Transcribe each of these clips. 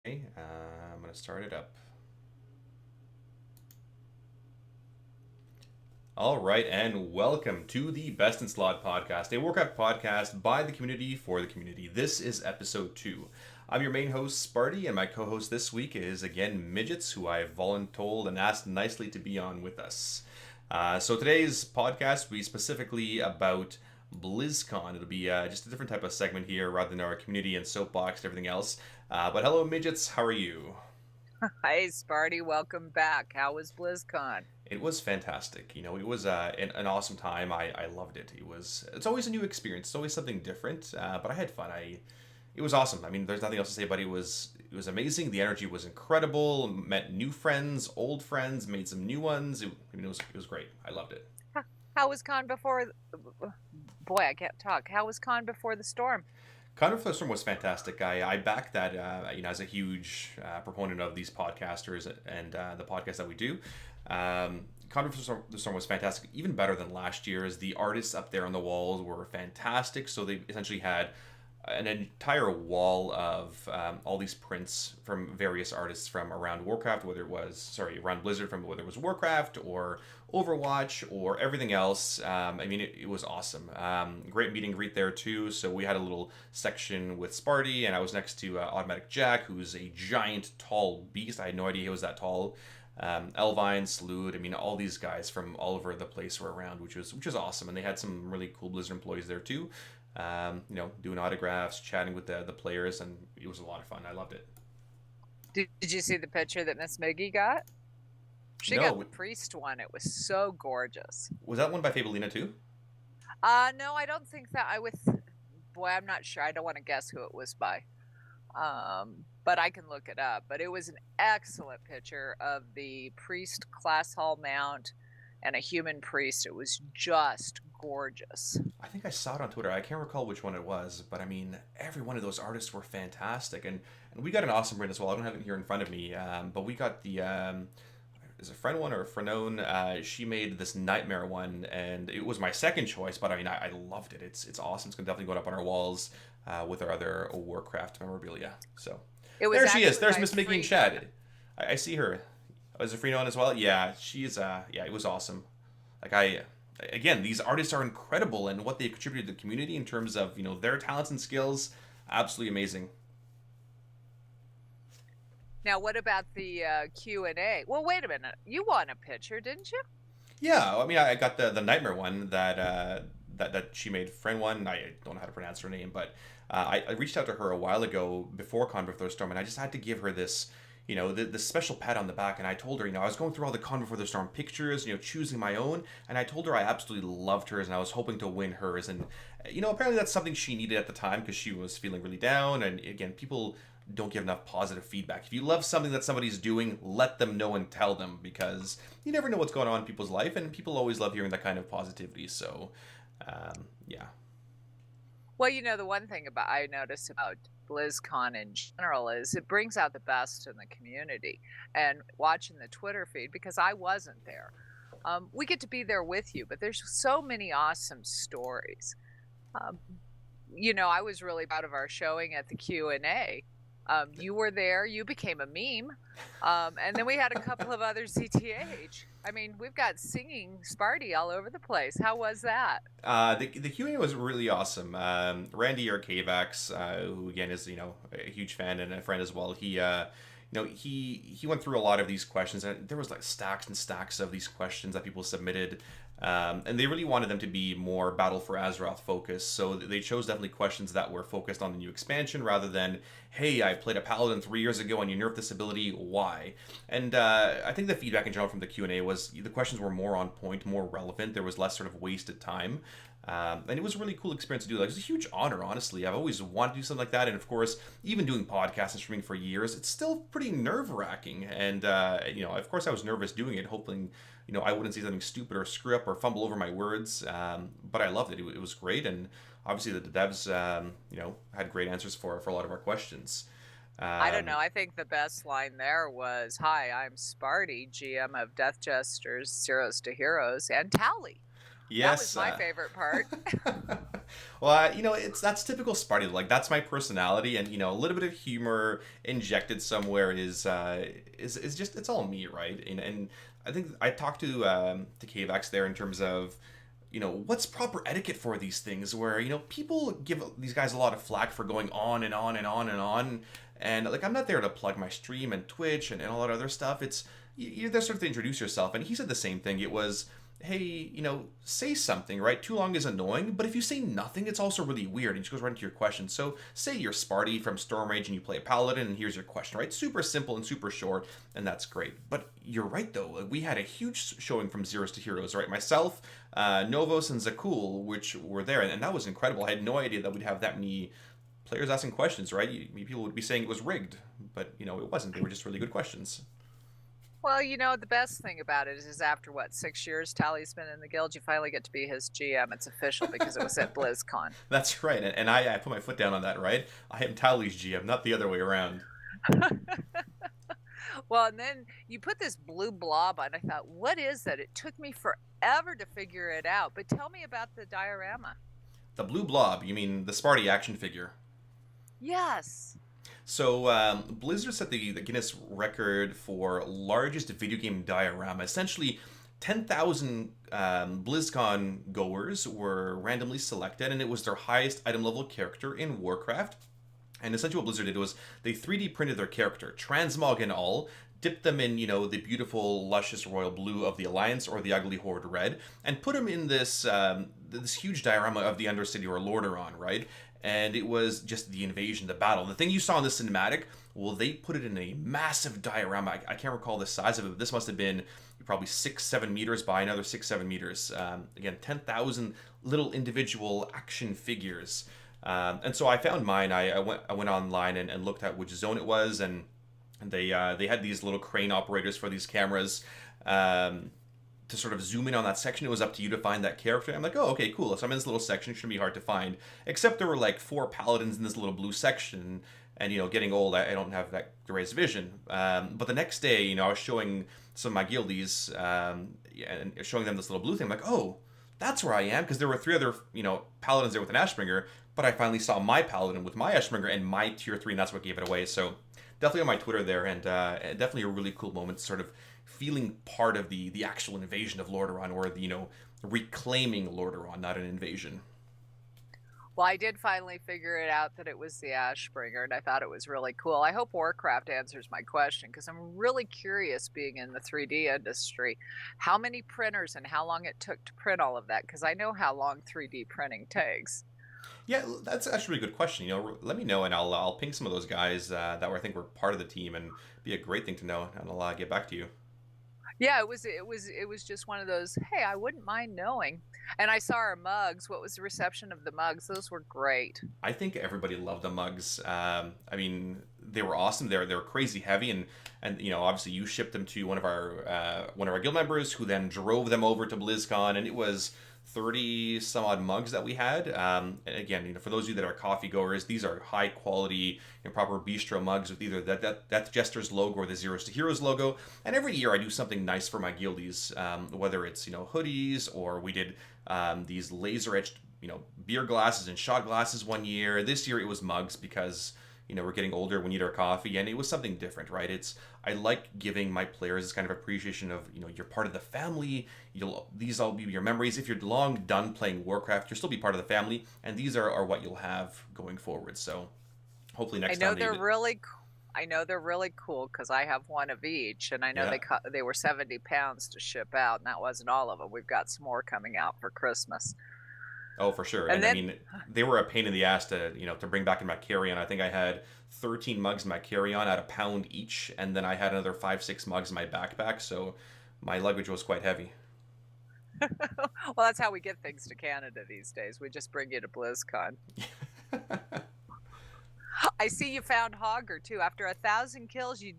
Okay, I'm going to start it up. All right, and welcome to the Best in Slot podcast, a Warcraft podcast by the community for the community. This is episode 2. I'm your main host, Sparty, and my co host this week is again Midgettes, who I've voluntold and asked nicely to be on with us. So today's podcast will be specifically about BlizzCon. It'll be just a different type of segment here rather than our community and soapbox and everything else. But hello, Midgets, how are you? Hi, Sparty. Welcome back. How was BlizzCon? It was fantastic. It was an awesome time. I loved it. It's always a new experience. It's always something different. But I had fun. It was awesome. I mean, there's nothing else to say. But it was amazing. The energy was incredible. Met new friends, old friends, made some new ones. It was great. I loved it. How was Con before? Boy, I can't talk. How was Con before the storm? Kind of Storm was fantastic. I back that as a huge proponent of these podcasters and the podcast that we do. Conduct for the Storm was fantastic, even better than last year's. The artists up there on the walls were fantastic. So they essentially had an entire wall of all these prints from various artists from around Warcraft, around Blizzard, from whether it was Warcraft or Overwatch or everything else. It was awesome. Great meet and greet there too. So we had a little section with Sparty, and I was next to Automatic Jack, who's a giant, tall beast. I had no idea he was that tall. Elvine, Salute, all these guys from all over the place were around, which was awesome. And they had some really cool Blizzard employees there too. Doing autographs, chatting with the players, and it was a lot of fun. I loved it. Did you see the picture that Miss Miggy got? She No, got the priest one. It was so gorgeous. was that one by Fabelina too? No, I don't think that. Boy, I'm not sure. I don't want to guess who it was by. But I can look it up. But it was an excellent picture of the priest class hall mount and a human priest. It was just gorgeous. I think I saw it on Twitter. I can't recall which one it was, but every one of those artists were fantastic, and we got an awesome print as well. I don't have it here in front of me, but we got the is it a friend one or a Frenone? She made this nightmare one, and it was my second choice. But I loved it. It's awesome. It's gonna definitely go up on our walls with our other Warcraft memorabilia. So It was there she is. actually There's by Miss Mickey in Freedom. chat. I see her. Oh, is it Freenon as well? Yeah, she's yeah. It was awesome. Like again, these artists are incredible, and what they contributed to the community in terms of their talents and skills, absolutely amazing. Now, what about the Q&A? Well, wait a minute. You won a picture, didn't you? Yeah, I got the nightmare one that she made. Friend one. I don't know how to pronounce her name, but I reached out to her a while ago before Convert Before the Storm, and I just had to give her this. The special pat on the back, and I told her, I was going through all the Con Before the Storm pictures, choosing my own, and I told her I absolutely loved hers, and I was hoping to win hers, and apparently that's something she needed at the time because she was feeling really down, and again, people don't give enough positive feedback. If you love something that somebody's doing, let them know and tell them, because you never know what's going on in people's life, and people always love hearing that kind of positivity. So, yeah. Well, the one thing I noticed about BlizzCon in general is it brings out the best in the community. And watching the Twitter feed, because I wasn't there, we get to be there with you, but there's so many awesome stories. Um, I was really proud of our showing at the Q&A. You were there. You became a meme. And then we had a couple of other ZTH. We've got singing Sparty all over the place. How was that? The Q&A was really awesome. Randy Arcavax, who again is a huge fan and a friend as well. He went through a lot of these questions, and there was like stacks and stacks of these questions that people submitted. And they really wanted them to be more Battle for Azeroth focused, so they chose definitely questions that were focused on the new expansion rather than, hey, I played a Paladin 3 years ago and you nerfed this ability, why? And I think the feedback in general from the Q&A was the questions were more on point, more relevant, there was less sort of wasted time. And it was a really cool experience to do. Like, it was a huge honor, honestly. I've always wanted to do something like that, and of course, even doing podcasts and streaming for years, it's still pretty nerve-wracking. And of course, I was nervous doing it, hoping I wouldn't say something stupid or screw up or fumble over my words. But I loved it. It was great, and obviously the devs had great answers for a lot of our questions. I don't know. I think the best line there was, "Hi, I'm Sparty, GM of Death Jesters, Zeros to Heroes, and Tally." That was Yes. my favorite part. Well, that's typical Sparty. Like that's my personality, and a little bit of humor injected somewhere is just it's all me, right? And I think I talked to Kvax there in terms of what's proper etiquette for these things, where people give these guys a lot of flack for going on and on and on and on, and like I'm not there to plug my stream and Twitch and all that other stuff. It's you're there sort of to introduce yourself, and he said the same thing. It was, hey, say something, right? Too long is annoying, but if you say nothing, it's also really weird. And she goes right into your question. So, say you're Sparty from Stormrage and you play a Paladin, and here's your question, right? Super simple and super short, and that's great. But you're right, though. We had a huge showing from Zeros to Heroes, right? Myself, Novos, and Zakul, which were there, and that was incredible. I had no idea that we'd have that many players asking questions, right? People would be saying it was rigged, but, it wasn't. They were just really good questions. Well, the best thing about it is after what, 6 years Tally's been in the guild, you finally get to be his GM. It's official because it was at BlizzCon. That's right, and I put my foot down on that, right? I am Tally's GM, not the other way around. Well, and then you put this blue blob on. I thought, what is that? It took me forever to figure it out. But tell me about the diorama. The blue blob, you mean the Sparty action figure? Yes. So Blizzard set the Guinness record for largest video game diorama. Essentially, 10,000 BlizzCon goers were randomly selected, and it was their highest item level character in Warcraft. And essentially what Blizzard did was they 3D printed their character, transmog and all, dipped them in, the beautiful, luscious royal blue of the Alliance or the ugly Horde red, and put them in this this huge diorama of the Undercity or Lordaeron, right? And it was just the invasion, the battle. The thing you saw in the cinematic, well, they put it in a massive diorama. I can't recall the size of it, but this must have been probably 6-7 meters by another 6-7 meters. Again, 10,000 little individual action figures. And so I found mine. I went online and looked at which zone it was, and they had these little crane operators for these cameras to sort of zoom in on that section. It was up to you to find that character. I'm like, oh, okay, cool. So I'm in this little section. It shouldn't be hard to find. Except there were like 4 paladins in this little blue section. And, getting old, I don't have that raised vision. But the next day, I was showing some of my guildies and showing them this little blue thing. I'm like, oh, that's where I am. Because there were 3 other, paladins there with an Ashbringer. But I finally saw my paladin with my Ashbringer and my tier 3, and that's what gave it away. So definitely on my Twitter there, and definitely a really cool moment, sort of feeling part of the actual invasion of Lordaeron, or the reclaiming Lordaeron, not an invasion. Well, I did finally figure it out that it was the Ashbringer, and I thought it was really cool. I hope Warcraft answers my question, because I'm really curious, being in the 3D industry, how many printers and how long it took to print all of that, because I know how long 3D printing takes. Yeah, that's actually a good question. Let me know, and I'll ping some of those guys that I think were part of the team, and be a great thing to know, and I'll get back to you. Yeah, it was just one of those, hey, I wouldn't mind knowing. And I saw our mugs. What was the reception of the mugs? Those were great. I think everybody loved the mugs. I mean, they were awesome. They were crazy heavy, and obviously you shipped them to one of our guild members, who then drove them over to BlizzCon, and it was 30 some odd mugs that we had. And again, for those of you that are coffee goers, these are high quality and proper bistro mugs with either that Jester's logo or the Zeros to Heroes logo. And every year I do something nice for my guildies, whether it's hoodies, or we did these laser etched beer glasses and shot glasses one year. This year it was mugs, because we're getting older, we need our coffee, and it was something different, right? I like giving my players this kind of appreciation of, you're part of the family. These all be your memories. If you're long done playing Warcraft, you'll still be part of the family, and these are what you'll have going forward. So hopefully next time. I know they're really cool, because I have one of each, and I know they were 70 pounds to ship out, and that wasn't all of them. We've got some more coming out for Christmas. Oh, for sure. And then, I mean, they were a pain in the ass to bring back in my carry-on. I think I had 13 mugs in my carry-on at £1 each, and then I had another 5-6 mugs in my backpack, so my luggage was quite heavy. Well, that's how we get things to Canada these days. We just bring you to BlizzCon. I see you found Hogger, too. After 1,000 kills, you'd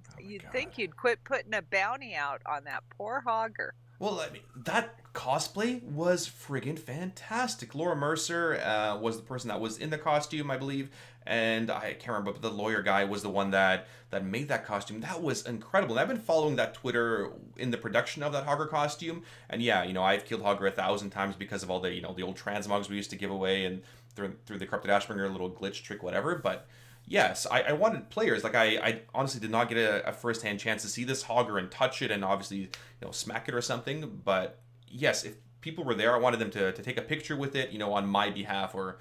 think you'd quit putting a bounty out on that poor Hogger. Well, I mean, that cosplay was friggin' fantastic. Laura Mercer was the person that was in the costume, I believe. and I can't remember, but the lawyer guy was the one that made that costume. That was incredible. And I've been following that Twitter in the production of that Hogger costume, and yeah, I've killed Hogger 1,000 times because of all the the old transmogs we used to give away, and through the corrupted Ashbringer little glitch trick, whatever. But yes, I wanted players. Like I honestly did not get a first hand chance to see this Hogger and touch it and obviously smack it or something. But yes, if people were there, I wanted them to take a picture with it, on my behalf, or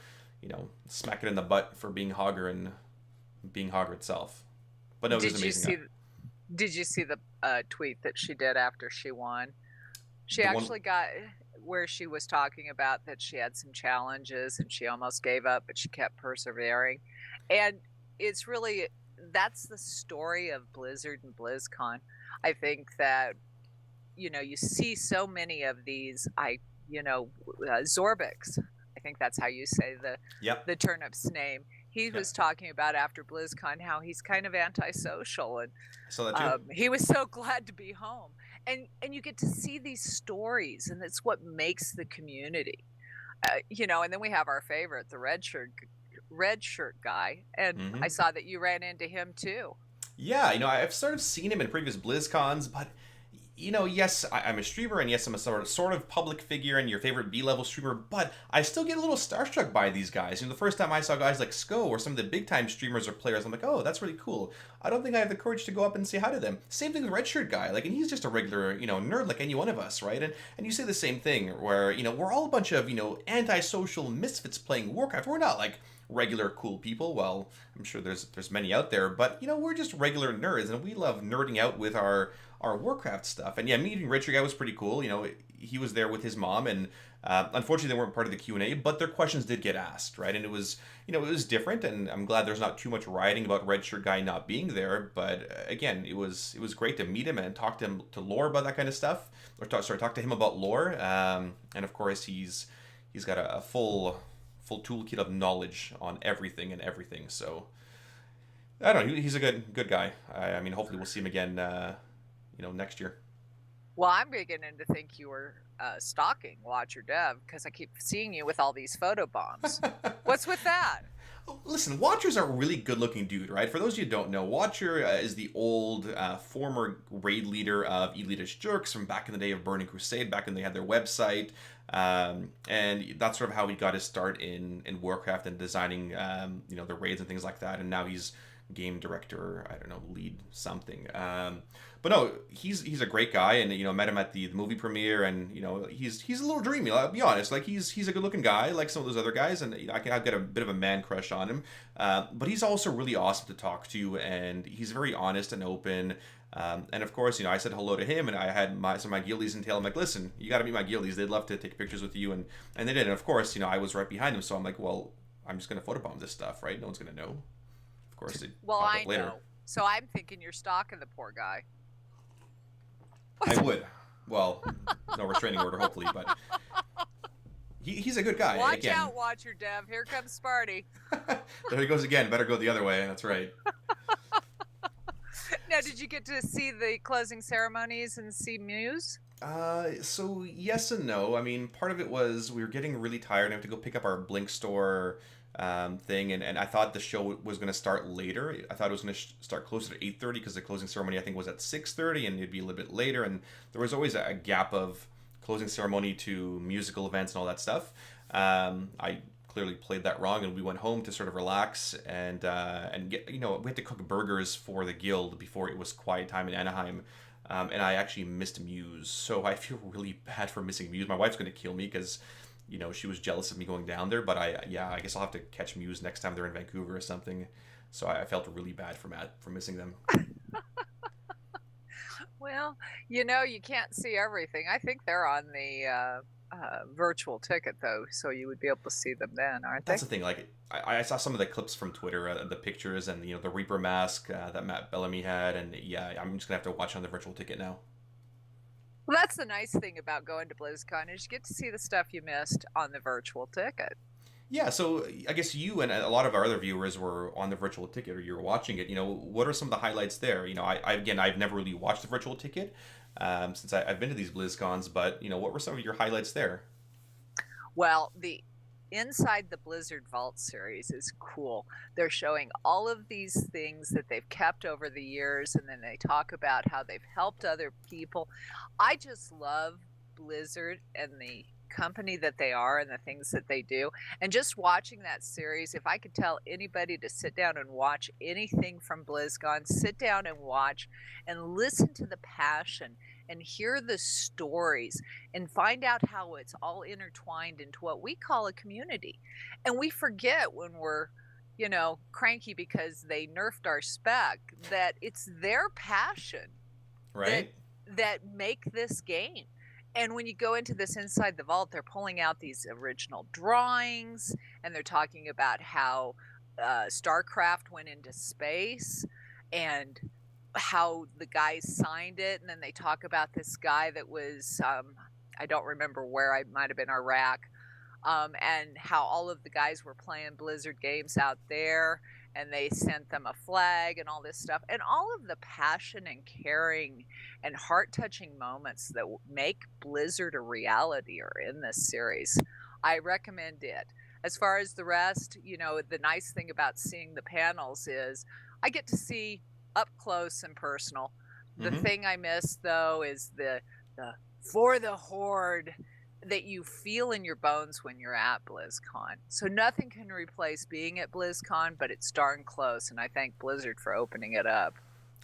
smack it in the butt for being Hogger and being Hogger itself. But no, it was amazing. Did you see the tweet that she did after she won? She The actually one, got where she was talking about that she had some challenges and she almost gave up, but she kept persevering. And it's really, that's the story of Blizzard and BlizzCon. I think that, you see so many of these, Zorbix. I think that's how you say yep, the turnip's name. He yep. was talking about after BlizzCon how he's kind of antisocial, and I saw that too. he was so glad to be home. And you get to see these stories, and it's what makes the community. And then we have our favorite, the red shirt guy, and I Hmm. saw that you ran into him too. Yeah, I've sort of seen him in previous BlizzCons, but yes, I'm a streamer, and yes, I'm a sort of public figure and your favorite B-level streamer, but I still get a little starstruck by these guys. The first time I saw guys like Sko or some of the big-time streamers or players, I'm like, oh, that's really cool. I don't think I have the courage to go up and say hi to them. Same thing with Redshirt guy, like, and he's just a regular, nerd like any one of us, right? And you say the same thing, where, we're all a bunch of, antisocial misfits playing Warcraft. We're not, like, regular cool people. Well, I'm sure there's many out there, but we're just regular nerds, and we love nerding out with our Warcraft stuff. And yeah, meeting Richard guy was pretty cool. He was there with his mom, and unfortunately they weren't part of the Q&A, but their questions did get asked, right? And it was it was different, and I'm glad there's not too much rioting about Red Shirt guy not being there. But again, it was great to meet him and talk to him to lore about that kind of stuff, or talk to him about lore. And of course he's got a full toolkit of knowledge on everything and everything. So I don't know. He's a good guy. I mean, hopefully we'll see him again. Next year. Well, I'm beginning to think you were stalking Watcher Dev because I keep seeing you with all these photo bombs. What's with that? Listen, Watcher's a really good-looking dude, right? For those of you who don't know, Watcher is the old former raid leader of Elitist Jerks from back in the day of Burning Crusade, back when they had their website. And that's sort of how he got his start in Warcraft and designing, the raids and things like that. And now he's game director, I don't know, lead something. But no, he's a great guy, and met him at the movie premiere, and he's a little dreamy. I'll be honest, like he's a good looking guy, like some of those other guys, and I've got a bit of a man crush on him. But he's also really awesome to talk to, and he's very honest and open. And of course, I said hello to him, and I had some of my guildies in tail. I'm like, listen, you got to meet my guildies. They'd love to take pictures with you, and they did. And of course, I was right behind him, so I'm like, well, I'm just gonna photobomb this stuff, right? No one's gonna know. Of course, they Well, popped I up later. know. So I'm thinking you're stalking the poor guy. I would. Well, no restraining order, hopefully, but he's a good guy. And Watch again, out, Watcher Dev. Here comes Sparty. there he goes again. Better go the other way. That's right. Now, did you get to see the closing ceremonies and see Muse? So yes and no. I mean, part of it was we were getting really tired and I have to go pick up our Blink store thing, and I thought the show was going to start later. I thought it was going to start closer to 8:30 because the closing ceremony I think was at 6:30, and it'd be a little bit later, and there was always a gap of closing ceremony to musical events and all that stuff. I clearly played that wrong, and we went home to sort of relax and get we had to cook burgers for the guild before it was quiet time in Anaheim. And I actually missed Muse, so I feel really bad for missing Muse. My wife's gonna kill me because she was jealous of me going down there. But I guess I'll have to catch Muse next time they're in Vancouver or something. So I felt really bad for missing them. Well, you can't see everything. I think they're on the virtual ticket, though, so you would be able to see them then, aren't they? That's the thing. Like I saw some of the clips from Twitter, the pictures, and the Reaper mask that Matt Bellamy had, and yeah, I'm just gonna have to watch on the virtual ticket now. Well, that's the nice thing about going to BlizzCon is you get to see the stuff you missed on the virtual ticket. Yeah, so I guess you and a lot of our other viewers were on the virtual ticket, or you were watching it. What are some of the highlights there? I've never really watched the virtual ticket since I've been to these BlizzCons, but what were some of your highlights there? Well, the inside the Blizzard Vault series is cool. They're showing all of these things that they've kept over the years, and then they talk about how they've helped other people. I just love Blizzard and the company that they are and the things that they do. And just watching that series, if I could tell anybody to sit down and watch anything from BlizzCon, sit down and watch and listen to the passion and hear the stories and find out how it's all intertwined into what we call a community. And we forget when we're, cranky because they nerfed our spec, that it's their passion that Right? that make this game. And when you go into this inside the vault, they're pulling out these original drawings, and they're talking about how StarCraft went into space and how the guys signed it. And then they talk about this guy that was, I don't remember where, I might have been Iraq, and how all of the guys were playing Blizzard games out there, and they sent them a flag and all this stuff. And all of the passion and caring and heart-touching moments that make Blizzard a reality are in this series. I recommend it. As far as the rest, the nice thing about seeing the panels is I get to see up close and personal. The Mm-hmm. thing I miss, though, is the for the Horde that you feel in your bones when you're at BlizzCon. So nothing can replace being at BlizzCon, but it's darn close, and I thank Blizzard for opening it up.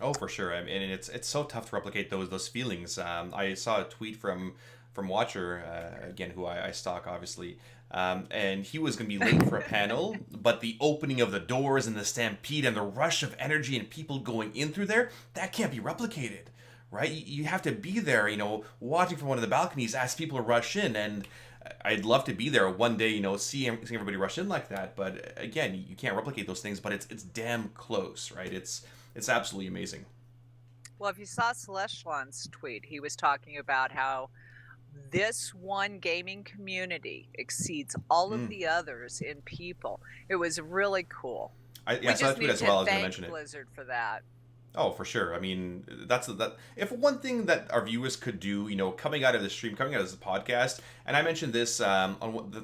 Oh, for sure. I mean, it's so tough to replicate those feelings. I saw a tweet from Watcher again, who I stalk obviously, and he was going to be late for a panel, but the opening of the doors and the stampede and the rush of energy and people going in through there, that can't be replicated, right? You have to be there, watching from one of the balconies as people rush in, and I'd love to be there one day, seeing everybody rush in like that. But again, you can't replicate those things, but it's damn close, right? It's absolutely amazing. Well, if you saw Celestion's tweet, he was talking about how this one gaming community exceeds all of Mm. the others in people. It was really cool. Yeah, We I saw just that tweet need as well. to I was going to thank mention it. Blizzard for that. Oh, for sure. I mean, that. If one thing that our viewers could do, coming out of the stream, coming out of this podcast, and I mentioned this on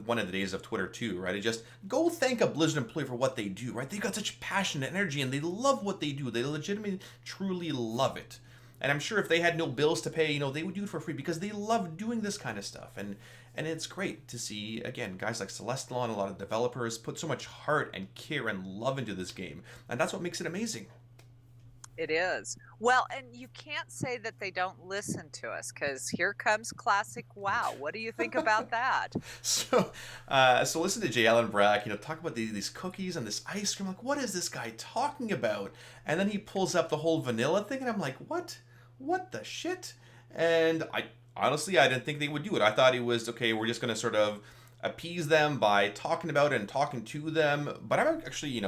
one of the days of Twitter too, right? It just go thank a Blizzard employee for what they do, right? They've got such passion and energy, and they love what they do. They legitimately, truly love it. And I'm sure if they had no bills to pay, they would do it for free because they love doing this kind of stuff. And it's great to see, again, guys like Celestalon, a lot of developers put so much heart and care and love into this game, and that's what makes it amazing. It is. Well, and you can't say that they don't listen to us, because here comes classic WoW. What do you think about that? So listen to J. Allen Brack, talk about these cookies and this ice cream. Like, what is this guy talking about? And then he pulls up the whole vanilla thing, and I'm like, what? What the shit? And I didn't think they would do it. I thought it was okay. We're just gonna sort of appease them by talking about it and talking to them. But I'm actually,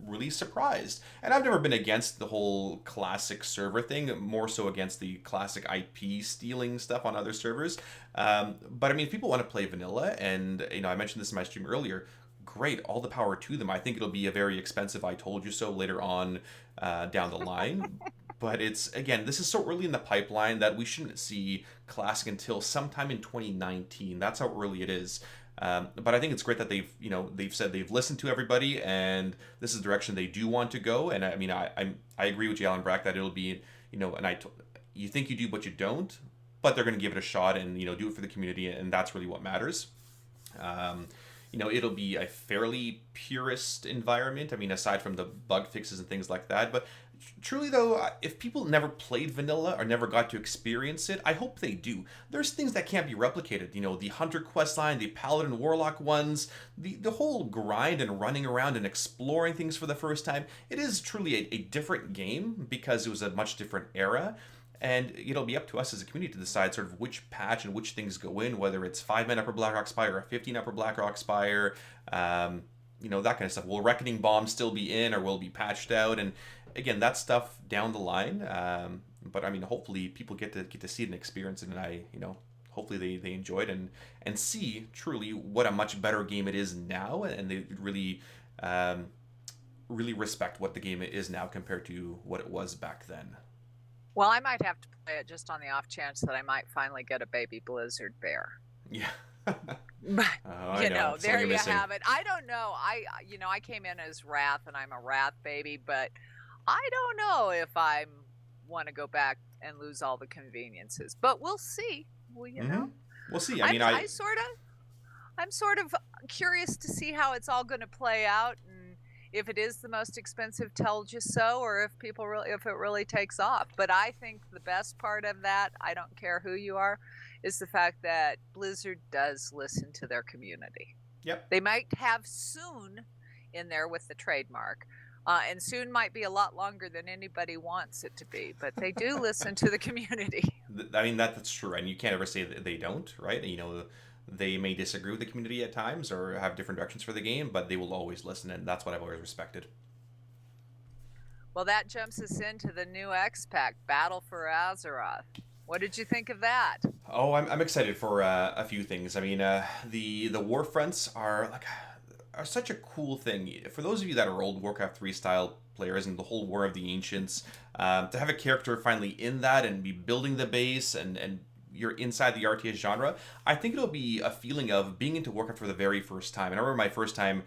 really surprised. And I've never been against the whole classic server thing, more so against the classic IP stealing stuff on other servers. But I mean, if people want to play vanilla, and I mentioned this in my stream earlier, great, all the power to them. I think it'll be a very expensive I told you so later on down the line. But this is so early in the pipeline that we shouldn't see classic until sometime in 2019. That's how early it is. But I think it's great that they've said they've listened to everybody, and this is the direction they do want to go. And I mean, I agree with Jalen Brack that it'll be, you think you do, but you don't. But they're going to give it a shot and do it for the community, and that's really what matters. It'll be a fairly purist environment. I mean, aside from the bug fixes and things like that. But truly, though, if people never played vanilla or never got to experience it, I hope they do. There's things that can't be replicated. The Hunter quest line, the Paladin Warlock ones, the whole grind and running around and exploring things for the first time. It is truly a different game because it was a much different era. And it'll be up to us as a community to decide sort of which patch and which things go in, whether it's 5 men upper Blackrock Spire or 15 upper Blackrock Spire, that kind of stuff. Will Reckoning Bomb still be in, or will it be patched out? And again, that's stuff down the line. But I mean, hopefully people get to see it and experience it, and hopefully they enjoy it and see truly what a much better game it is now, and they really really respect what the game is now compared to what it was back then. Well, I might have to play it just on the off chance that I might finally get a baby Blizzard bear. Yeah. But, Oh, I know. Something there you're you missing. have it. I don't know. I came in as Wrath, and I'm a Wrath baby, but I don't know if I want to go back and lose all the conveniences. But we'll see. Well, Hmm. We'll see. I I'm mean, I sort of I'm sort of curious to see how it's all going to play out, and if it is the most expensive told you so, or if it really takes off. But I think the best part of that, I don't care who you are, is the fact that Blizzard does listen to their community. yep. They might have soon in there with the trademark. And soon might be a lot longer than anybody wants it to be, but they do listen to the community. I mean, that's true, and you can't ever say that they don't, right? They may disagree with the community at times or have different directions for the game, but they will always listen, and that's what I've always respected. Well, that jumps us into the new X Pack, Battle for Azeroth. What did you think of that? Oh, I'm excited for a few things. I mean, the war fronts are such a cool thing. For those of you that are old Warcraft 3 style players and the whole War of the Ancients, to have a character finally in that and be building the base and you're inside the RTS genre, I think it'll be a feeling of being into Warcraft for the very first time. And I remember my first time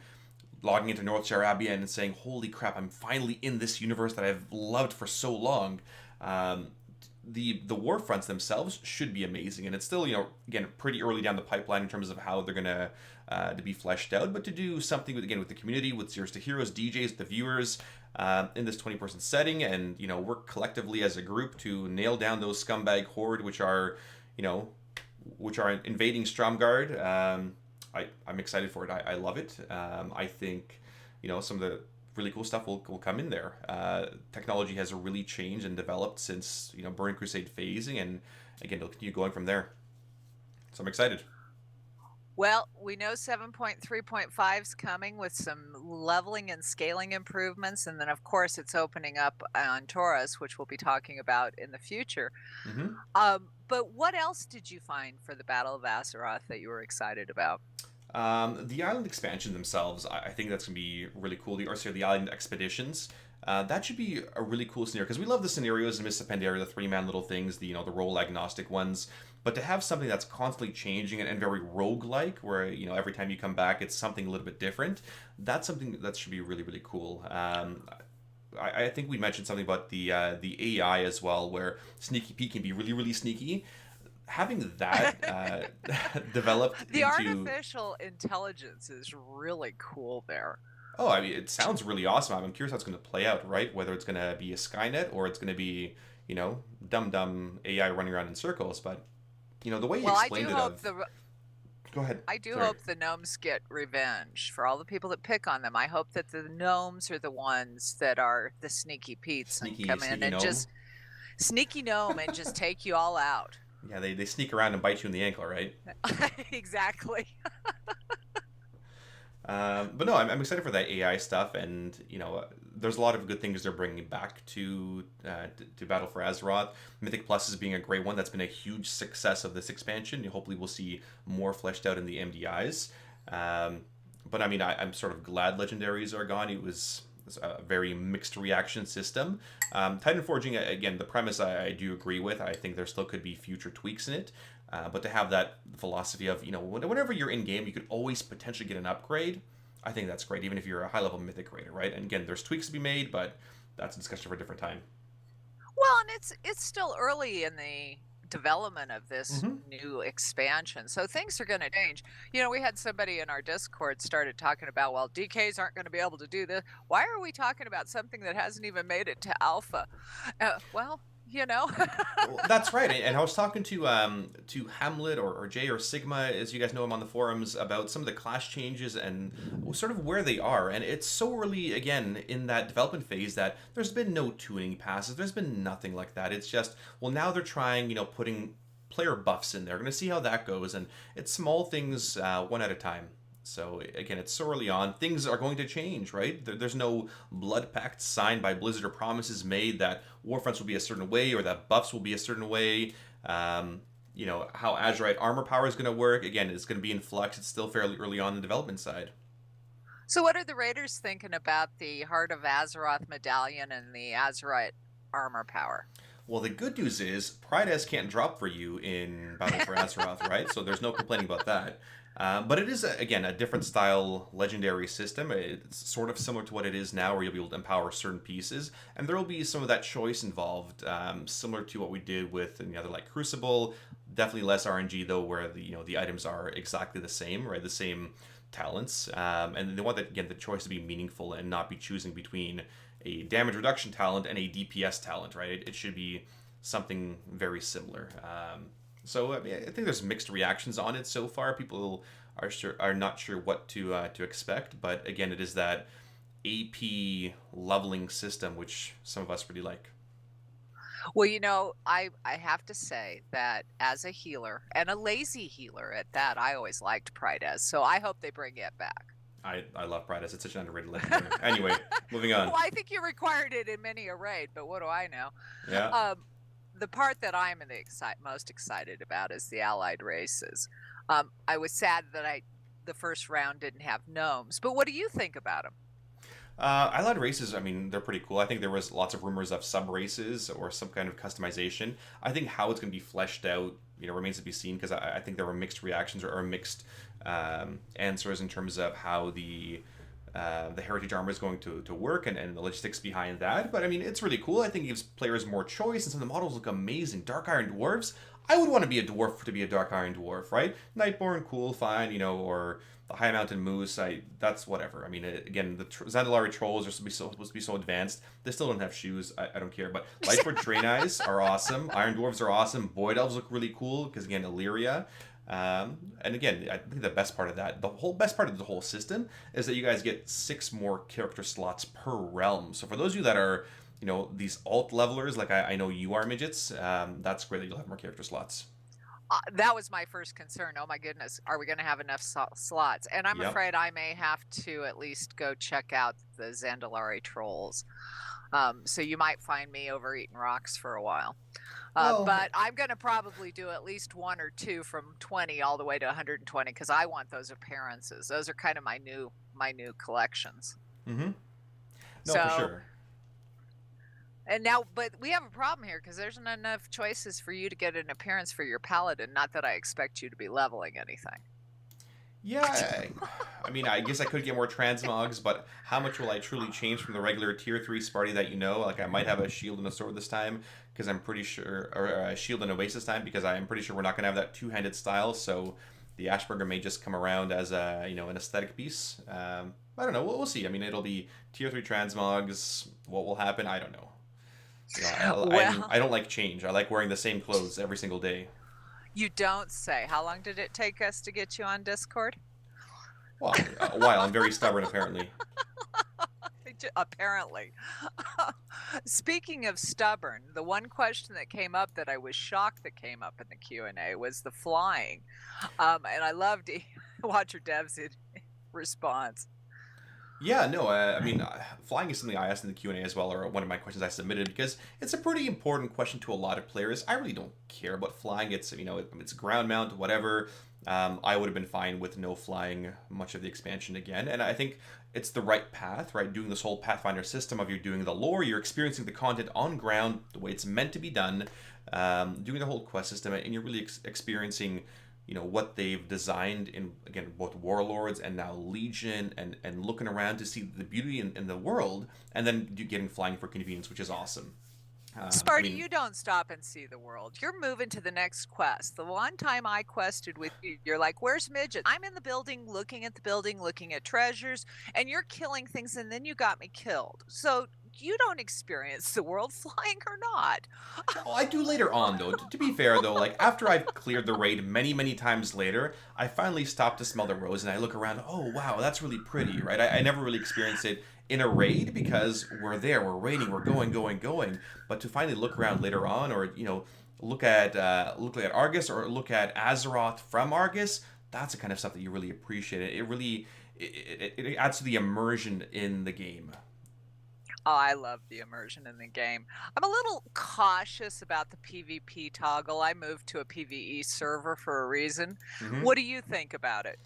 logging into North Arabia and saying, "Holy crap! I'm finally in this universe that I've loved for so long." Um, the war fronts themselves should be amazing, and it's still again pretty early down the pipeline in terms of how they're gonna to be fleshed out. But to do something with the community, with Zeros to Heroes, DJs, the viewers, in this 20-person setting, and work collectively as a group to nail down those scumbag horde, you know which are invading Stromgarde. I'm excited for it. I love it. I think some of the really cool stuff will come in there. Technology has really changed and developed since Burning Crusade phasing, and again it'll continue going from there. So I'm excited. Well, we know 7.3.5 is coming with some leveling and scaling improvements. And then, of course, it's opening up on Taurus, which we'll be talking about in the future. Hmm. But what else did you find for the Battle of Azeroth that you were excited about? The island expansion themselves, I think that's gonna be really cool. The island expeditions. That should be a really cool scenario because we love the scenarios in Mists of Pandaria, the three-man little things, the role agnostic ones. But to have something that's constantly changing and very roguelike, where every time you come back, it's something a little bit different. That's something that should be really really cool. I think we mentioned something about the AI as well, where Sneaky Pete can be really really sneaky. Having that developed The into artificial intelligence is really cool there. Oh, I mean, it sounds really awesome. I'm curious how it's going to play out, right? Whether it's going to be a Skynet or it's going to be, dumb AI running around in circles. But, the way you Well, explained it of... Go ahead. I do Sorry. hope the gnomes get revenge for all the people that pick on them. I hope that the gnomes are the ones that are the sneaky Pete's and come in Sneaky and gnome. just sneaky gnome and just take you all out. Yeah, they sneak around and bite you in the ankle, right? Exactly. But no, I'm excited for that AI stuff, and there's a lot of good things they're bringing back to Battle for Azeroth. Mythic Plus is being a great one. That's been a huge success of this expansion. Hopefully, we'll see more fleshed out in the MDIs. But I mean, I'm sort of glad legendaries are gone. It was a very mixed reaction system. Titan Forging, again, the premise I do agree with. I think there still could be future tweaks in it. But to have that philosophy of, whenever you're in game, you could always potentially get an upgrade. I think that's great, even if you're a high level mythic raider, right? And again, there's tweaks to be made, but that's a discussion for a different time. Well, and it's still early in the development of this Hmm. new expansion, so things are going to change. We had somebody in our Discord started talking about, well, DKs aren't going to be able to do this. Why are we talking about something that hasn't even made it to alpha? Well, Well, that's right. And I was talking to Hamlet or Jay or Sigma, as you guys know him on the forums, about some of the class changes and sort of where they are. And it's so early again in that development phase that there's been no tuning passes. There's been nothing like that. It's just, well, now they're trying, putting player buffs in there. We're going to see how that goes, and it's small things, one at a time. So again, it's so early on. Things are going to change, right? There's no blood pact signed by Blizzard or promises made that Warfronts will be a certain way or that buffs will be a certain way. How Azurite armor power is going to work. Again, it's going to be in flux. It's still fairly early on the development side. So what are the Raiders thinking about the Heart of Azeroth medallion and the Azurite armor power? Well, the good news is Prideess can't drop for you in Battle for Azeroth, right? So there's no complaining about that. But it is, again, a different style legendary system. It's sort of similar to what it is now, where you'll be able to empower certain pieces, and there will be some of that choice involved, similar to what we did with any other like Crucible. Definitely less RNG though, where the items are exactly the same, right? The same talents, and they want that again the choice to be meaningful and not be choosing between a damage reduction talent and a DPS talent, right? It should be something very similar. So I mean, I think there's mixed reactions on it so far. People are not sure what to expect, but again, it is that AP leveling system which some of us really like. Well, I have to say that as a healer, and a lazy healer at that, I always liked Prideess, so I hope they bring it back. I love Prideess. It's such an underrated legendary. Anyway, moving on. Well, I think you required it in many a raid, but what do I know? Yeah. The part that I'm most excited about is the allied races. I was sad that the first round didn't have gnomes, but what do you think about them? Allied races, I mean, they're pretty cool. I think there was lots of rumors of sub races or some kind of customization. I think how it's going to be fleshed out, remains to be seen, because I think there were mixed reactions or mixed answers in terms of how the heritage armor is going to work, and the logistics behind that. But I mean, it's really cool. I think it gives players more choice, and some of the models look amazing. Dark Iron Dwarves. I would want to be a dwarf to be a Dark Iron Dwarf, right? Nightborn, cool, fine, or the High Mountain Moose. That's whatever. I mean, again, the Zandalari Trolls are supposed to be so advanced. They still don't have shoes. I don't care. But Lightfoot Drain Eyes are awesome. Iron Dwarves are awesome. Void Elves look really cool because, again, Illyria. And again, I think the best part of that, best part of the whole system, is that you guys get 6 more character slots per realm. So for those of you that are, these alt levelers, like I know you are, Midgets, that's great that you'll have more character slots. That was my first concern. Oh my goodness, are we going to have enough slots? And I'm afraid I may have to at least go check out the Zandalari Trolls. So you might find me over eating rocks for a while. But I'm going to probably do at least 1 or 2 from 20 all the way to 120, because I want those appearances. Those are kind of my new collections. Mm-hmm. No, for sure. And now, but we have a problem here, because there's not enough choices for you to get an appearance for your paladin. Not that I expect you to be leveling anything. Yeah, I mean, I guess I could get more transmogs, but how much will I truly change from the regular tier 3 Sparty that Like, I might have a shield and a sword this time, because I'm pretty sure, or a shield and a waste this time, because I'm pretty sure we're not going to have that two-handed style, so the Ashburger may just come around as a, an aesthetic piece. I don't know, we'll see. I mean, it'll be tier 3 transmogs. What will happen? I don't know. I don't like change. I like wearing the same clothes every single day. You don't say. How long did it take us to get you on Discord? Well, a while. I'm very stubborn, apparently. Apparently. Speaking of stubborn, the one question that came up that I was shocked that came up in the Q&A was the flying. And I loved to watch your devs' response. Yeah, no, I mean, flying is something I asked in the Q&A as well, or one of my questions I submitted, because it's a pretty important question to a lot of players. I really don't care about flying. It's, it's ground mount, whatever. I would have been fine with no flying much of the expansion again, and I think it's the right path, right? Doing this whole Pathfinder system of you're doing the lore, you're experiencing the content on ground, the way it's meant to be done, doing the whole quest system, and you're really experiencing what they've designed in, again, both Warlords and now Legion, and looking around to see the beauty in the world, and then getting flying for convenience, which is awesome. Sparty, you don't stop and see the world. You're moving to the next quest. The one time I quested with you, you're like, where's Midget? I'm in the building, looking at treasures, and you're killing things, and then you got me killed. So you don't experience the world, flying or not. Oh, I do later on, though. To be fair, though, like, after I've cleared the raid many, many times later, I finally stop to smell the rose, and I look around, oh, wow, that's really pretty, right? I never really experienced it in a raid, because we're there, we're raiding, we're going. But to finally look around later on, or, look at Argus, or look at Azeroth from Argus, that's the kind of stuff that you really appreciate. It really, it adds to the immersion in the game. Oh, I love the immersion in the game. I'm a little cautious about the PvP toggle. I moved to a PvE server for a reason. Mm-hmm. What do you think about it?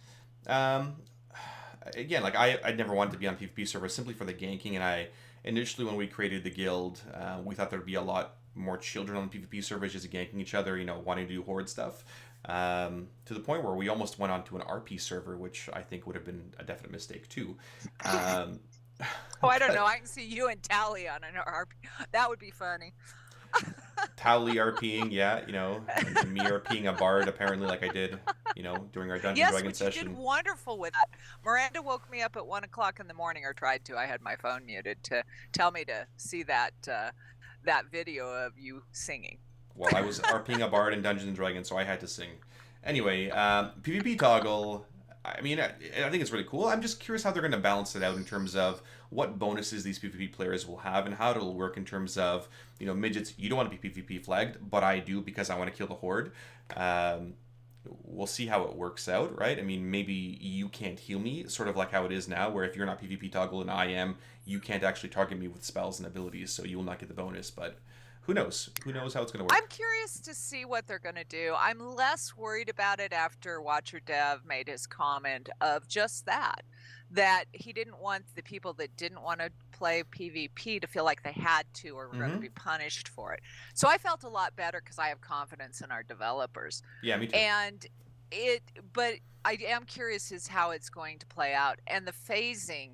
Again, like I never wanted to be on PvP servers simply for the ganking, and initially when we created the guild, we thought there'd be a lot more children on PvP servers just ganking each other, wanting to do horde stuff. To the point where we almost went on to an RP server, which I think would have been a definite mistake too. Oh, I don't know. I can see you and Tally on an RP. That would be funny. Tally RPing, yeah, me RPing a bard apparently, like I did, during our Dungeon Dragon session. Yes, you did wonderful with that. Miranda woke me up at 1:00 in the morning, or tried to. I had my phone muted to tell me to see that video of you singing. Well, I was RPing a bard in Dungeons and Dragons, so I had to sing. Anyway, PvP toggle. I mean, I think it's really cool. I'm just curious how they're going to balance it out in terms of what bonuses these PvP players will have and how it'll work in terms of, midgets, you don't want to be PvP flagged, but I do because I want to kill the horde. We'll see how it works out, right? I mean, maybe you can't heal me, sort of like how it is now, where if you're not PvP toggle and I am, you can't actually target me with spells and abilities, so you will not get the bonus, but... Who knows? Who knows how it's going to work? I'm curious to see what they're going to do. I'm less worried about it after Watcher Dev made his comment of just that he didn't want the people that didn't want to play PvP to feel like they had to or were going to be punished for it. So I felt a lot better because I have confidence in our developers. Yeah, me too. But I am curious as how it's going to play out, and the phasing.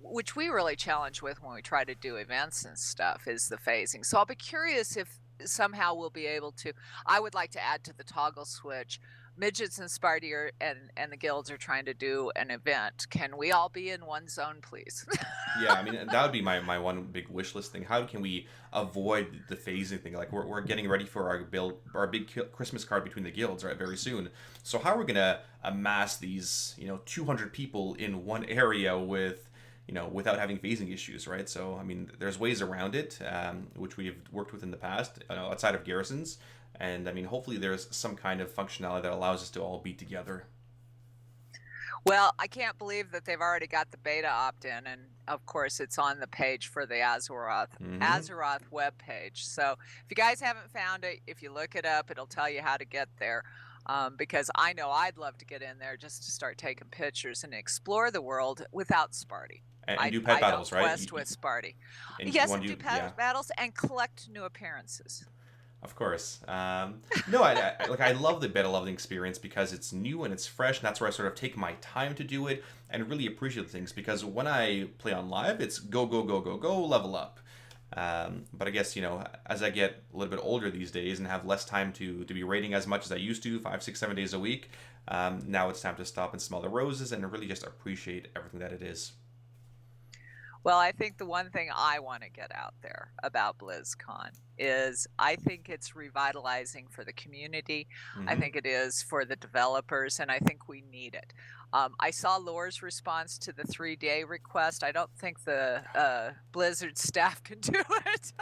Which we really challenge with when we try to do events and stuff, is the phasing. So I'll be curious if somehow we'll be able to. I would like to add to the toggle switch. Midgets and Sparty and the guilds are trying to do an event. Can we all be in one zone, please? Yeah, I mean, that would be my one big wish list thing. How can we avoid the phasing thing? Like, we're getting ready for our big Christmas card between the guilds, right, very soon. So how are we going to amass these, 200 people in one area with, without having phasing issues, right? So, I mean, there's ways around it, which we've worked with in the past, outside of garrisons. And, I mean, hopefully there's some kind of functionality that allows us to all be together. Well, I can't believe that they've already got the beta opt-in, and of course it's on the page for the Azeroth webpage. So if you guys haven't found it, if you look it up, it'll tell you how to get there. Because I know I'd love to get in there just to start taking pictures and explore the world without Sparty. And do pet battles, right? Quest with Sparty. Yes, and do pet battles and collect new appearances. Of course. No, I love the beta loving experience because it's new and it's fresh, and that's where I sort of take my time to do it and really appreciate things, because when I play on live, it's go, go, go, go, go, level up. But I guess, as I get a little bit older these days and have less time to be raiding as much as I used to, 5, 6, 7 days a week, now it's time to stop and smell the roses and really just appreciate everything that it is. Well, I think the one thing I want to get out there about BlizzCon is I think it's revitalizing for the community. I think it is for the developers, and I think we need it. I saw Lore's response to the 3-day request. I don't think the Blizzard staff can do it.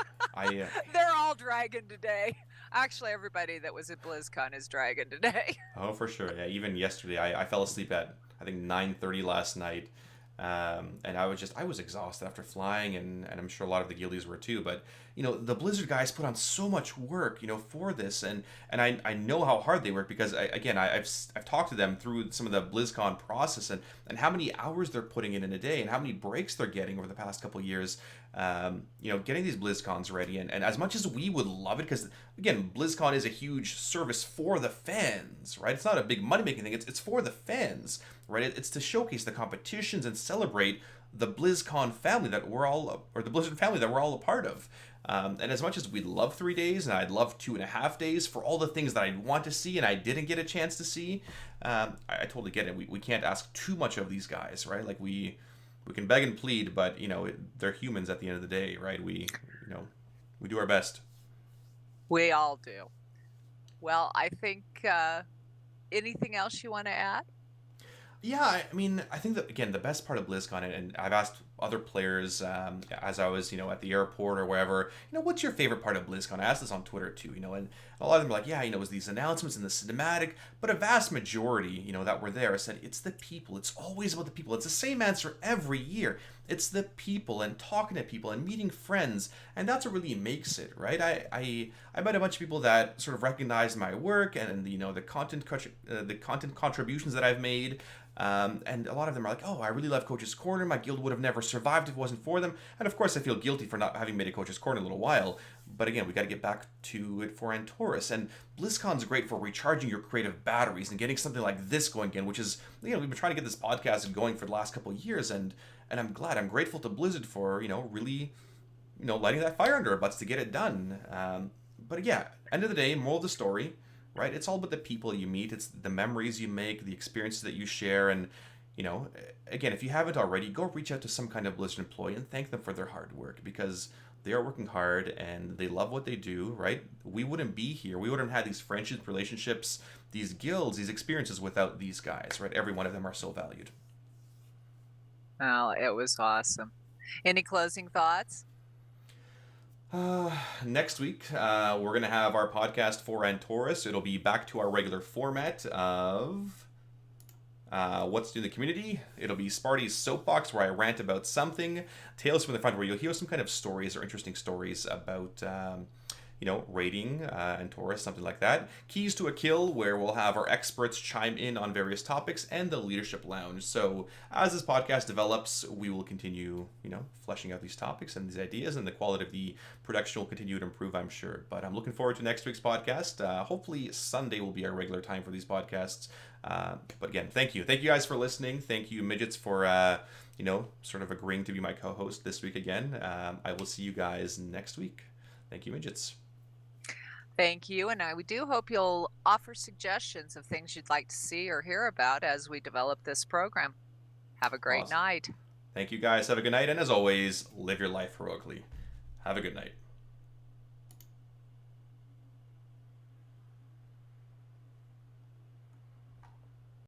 They're all dragon today. Actually, everybody that was at BlizzCon is dragon today. Oh, for sure. Yeah, even yesterday, I fell asleep at, I think, 9:30 last night. And I was exhausted after flying, and I'm sure a lot of the guildies were too, but the Blizzard guys put on so much work for this, and I know how hard they work, because I've talked to them through some of the BlizzCon process, and how many hours they're putting in a day, and how many breaks they're getting over the past couple of years, getting these BlizzCons ready, and as much as we would love it, because again, BlizzCon is a huge service for the fans, right? It's not a big money-making thing, it's for the fans, right? It's to showcase the competitions and celebrate the BlizzCon family that we're all, or the Blizzard family that we're all a part of. And as much as we'd love 3 days, and I'd love 2.5 days for all the things that I'd want to see and I didn't get a chance to see, I totally get it. We can't ask too much of these guys, right? Like we can beg and plead, but they're humans at the end of the day, right? We do our best. We all do. Well, I think anything else you want to add? Yeah, I mean, I think that, again, the best part of BlizzCon, and I've asked other players as I was, at the airport or wherever, what's your favorite part of BlizzCon? I asked this on Twitter too, and a lot of them were like, yeah, it was these announcements and the cinematic, but a vast majority, that were there said, it's the people. It's always about the people. It's the same answer every year. It's the people and talking to people and meeting friends, and that's what really makes it, right? I met a bunch of people that sort of recognized my work and the content contributions that I've made. And a lot of them are like, oh, I really love Coach's Corner. My guild would have never survived if it wasn't for them. And of course, I feel guilty for not having made a Coach's Corner in a little while. But again, we got to get back to it for Antorus. And BlizzCon's great for recharging your creative batteries and getting something like this going again, which is, we've been trying to get this podcast going for the last couple of years, and I'm grateful to Blizzard for, really, lighting that fire under our butts to get it done. But yeah, end of the day, moral of the story, right? It's all about the people you meet. It's the memories you make, the experiences that you share, and again, if you haven't already, go reach out to some kind of Blizzard employee and thank them for their hard work, because they are working hard and they love what they do, right? We wouldn't be here. We wouldn't have these friendships, relationships, these guilds, these experiences without these guys, right? Every one of them are so valued. Oh, it was awesome. Any closing thoughts? Next week, we're going to have our podcast for Antorus. It'll be back to our regular format of What's New in the Community. It'll be Sparty's Soapbox, where I rant about something. Tales from the Front, where you'll hear some kind of stories or interesting stories about, raiding Antorus, something like that. Keys to a Kill, where we'll have our experts chime in on various topics, and the Leadership Lounge. So as this podcast develops, we will continue, fleshing out these topics and these ideas, and the quality of the production will continue to improve, I'm sure. But I'm looking forward to next week's podcast. Hopefully Sunday will be our regular time for these podcasts. But again, thank you. Thank you guys for listening. Thank you, Midgettes, for, sort of agreeing to be my co-host this week again. I will see you guys next week. Thank you, Midgettes. Thank you, and I do hope you'll offer suggestions of things you'd like to see or hear about as we develop this program. Have a great night. Thank you, guys. Have a good night, and as always, live your life heroically. Have a good night.